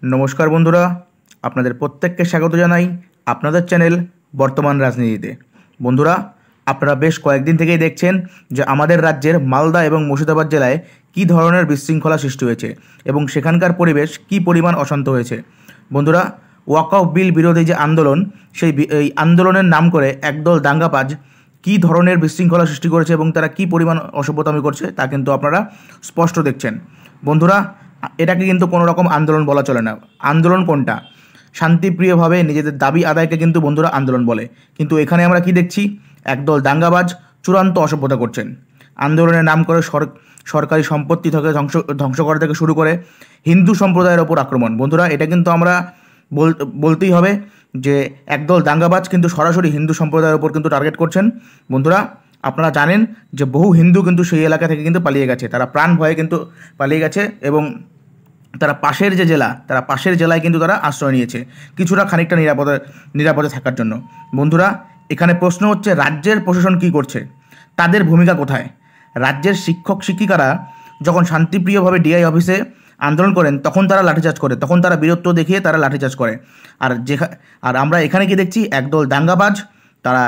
নমস্কার বন্ধুরা, আপনাদের প্রত্যেককে স্বাগত জানাই আপনাদের চ্যানেল বর্তমান রাজনীতিতে। বন্ধুরা, আপনারা বেশ কয়েকদিন থেকেই দেখছেন যে আমাদের রাজ্যের মালদা এবং মুর্শিদাবাদ জেলায় কী ধরনের বিশৃঙ্খলা সৃষ্টি হয়েছে এবং সেখানকার পরিবেশ কী পরিমাণ অশান্ত হয়েছে। বন্ধুরা, ওয়াকআউট বিল বিরোধী যে আন্দোলন, এই আন্দোলনের নাম করে একদল দাঙ্গাবাজ কী ধরনের বিশৃঙ্খলা সৃষ্টি করেছে এবং তারা কী পরিমাণ অসভ্যতামি করছে তা কিন্তু আপনারা স্পষ্ট দেখছেন। বন্ধুরা, এটাকে কিন্তু কোনো রকম আন্দোলন বলা চলে না। আন্দোলন কোনটা? শান্তিপ্রিয়ভাবে নিজেদের দাবি আদায়কে কিন্তু বন্ধুরা আন্দোলন বলে। কিন্তু এখানে আমরা কি দেখছি? একদল দাঙ্গাবাজ চূড়ান্ত অসভ্যতা করছেন। আন্দোলনের নাম করে সরকারি সম্পত্তি থেকে ধ্বংস করা থেকে শুরু করে হিন্দু সম্প্রদায়ের ওপর আক্রমণ। বন্ধুরা, এটা কিন্তু আমরা বলতেই হবে যে একদল দাঙ্গাবাজ কিন্তু সরাসরি হিন্দু সম্প্রদায়ের ওপর কিন্তু টার্গেট করছেন। বন্ধুরা, আপনারা জানেন যে বহু হিন্দু কিন্তু সেই এলাকা থেকে কিন্তু পালিয়ে গেছে, তারা প্রাণ ভয়ে কিন্তু পালিয়ে গেছে এবং তারা পাশের জেলায় কিন্তু তারা আশ্রয় নিয়েছে কিছুটা খানিকটা নিরাপদে থাকার জন্য। বন্ধুরা, এখানে প্রশ্ন হচ্ছে রাজ্যের প্রশাসন কী করছে, তাদের ভূমিকা কোথায়? রাজ্যের শিক্ষক শিক্ষিকারা যখন শান্তিপ্রিয়ভাবে ডিআই অফিসে আন্দোলন করেন তখন তারা লাঠিচার্জ করে, তখন তারা বীরত্ব দেখিয়ে তারা লাঠিচার্জ করে। আর আমরা এখানে কি দেখছি? একদল দাঙ্গাবাজ, তারা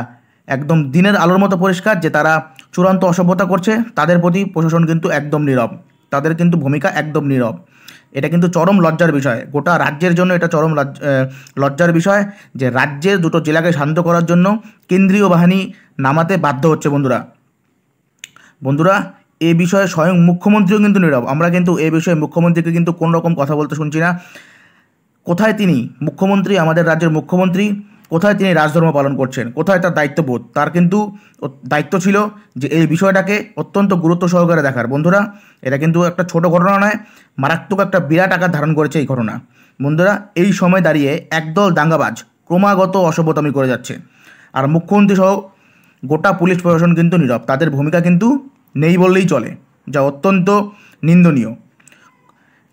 একদম দিনের আলোর মতো পরিষ্কার যে তারা চূড়ান্ত অসভ্যতা করছে। তাদের প্রতি প্রশাসন কিন্তু একদম নীরব, তাদের কিন্তু ভূমিকা একদম নীরব। এটা কিন্তু চরম লজ্জার বিষয়, গোটা রাজ্যের জন্য এটা চরম লজ্জার বিষয় যে রাজ্যের দুটো জেলাকে শান্ত করার জন্য কেন্দ্রীয় বাহিনী নামাতে বাধ্য হচ্ছে। বন্ধুরা, এ বিষয়ে স্বয়ং মুখ্যমন্ত্রীও কিন্তু নীরব। আমরা কিন্তু এ বিষয়ে মুখ্যমন্ত্রীকে কিন্তু কোনো রকম কথা বলতে শুনছি না। কোথায় তিনি মুখ্যমন্ত্রী, আমাদের রাজ্যের মুখ্যমন্ত্রী, কোথায় তিনি রাজধর্ম পালন করছেন? কোথায় তার দায়িত্ববোধ? তার কিন্তু দায়িত্ব ছিল যে এই বিষয়টাকে অত্যন্ত গুরুত্ব সহকারে দেখার। বন্ধুরা, এটা কিন্তু একটা ছোট ঘটনা নয়, মারাত্মক একটা বিরাট আকার ধারণ করেছে এই ঘটনা। বন্ধুরা, এই সময় দাঁড়িয়ে একদল দাঙ্গাবাজ ক্রমাগত অসভ্যতামি করে যাচ্ছে, আর মুখ্যমন্ত্রী সহ গোটা পুলিশ প্রশাসন কিন্তু নীরব, তাদের ভূমিকা কিন্তু নেই বললেই চলে, যা অত্যন্ত নিন্দনীয়।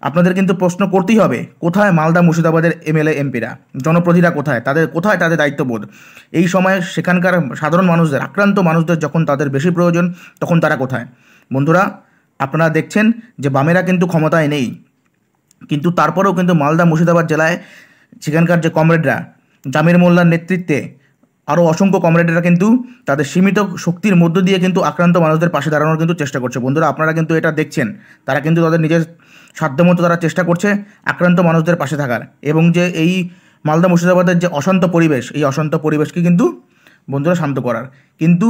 আপনাদের কিন্তু প্রশ্ন করতেই হবে, কোথায় মালদা মুর্শিদাবাদের এমএলএ এমপিরা, জনপ্রতিনিধিরা কোথায়? কোথায় তাদের দায়িত্ববোধ? এই সময় সেখানকার সাধারণ মানুষদের, আক্রান্ত মানুষদের যখন তাদের বেশি প্রয়োজন তখন তারা কোথায়? বন্ধুরা, আপনারা দেখছেন যে বামেরা কিন্তু ক্ষমতায় নেই, কিন্তু তারপরেও কিন্তু মালদা মুর্শিদাবাদ জেলায় সেখানকার যে কমরেডরা, জামির মোল্লার নেতৃত্বে আরও অসংখ্য কমরেডরা কিন্তু তাদের সীমিত শক্তির মধ্য দিয়ে কিন্তু আক্রান্ত মানুষদের পাশে দাঁড়ানোর কিন্তু চেষ্টা করছে। বন্ধুরা, আপনারা কিন্তু এটা দেখছেন, তারা কিন্তু তাদের নিজের সাধ্যমতো তারা চেষ্টা করছে আক্রান্ত মানুষদের পাশে থাকার, এবং যে এই মালদা মুর্শিদাবাদের যে অশান্ত পরিবেশ, এই অশান্ত পরিবেশকে কিন্তু বন্ধুরা শান্ত করার। কিন্তু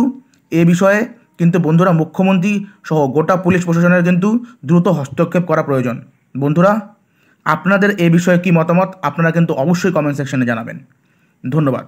এ বিষয়ে কিন্তু বন্ধুরা মুখ্যমন্ত্রী সহ গোটা পুলিশ প্রশাসনের কিন্তু দ্রুত হস্তক্ষেপ করা প্রয়োজন। বন্ধুরা, আপনাদের এ বিষয়ে কী মতামত আপনারা কিন্তু অবশ্যই কমেন্ট সেকশনে জানাবেন। ধন্যবাদ।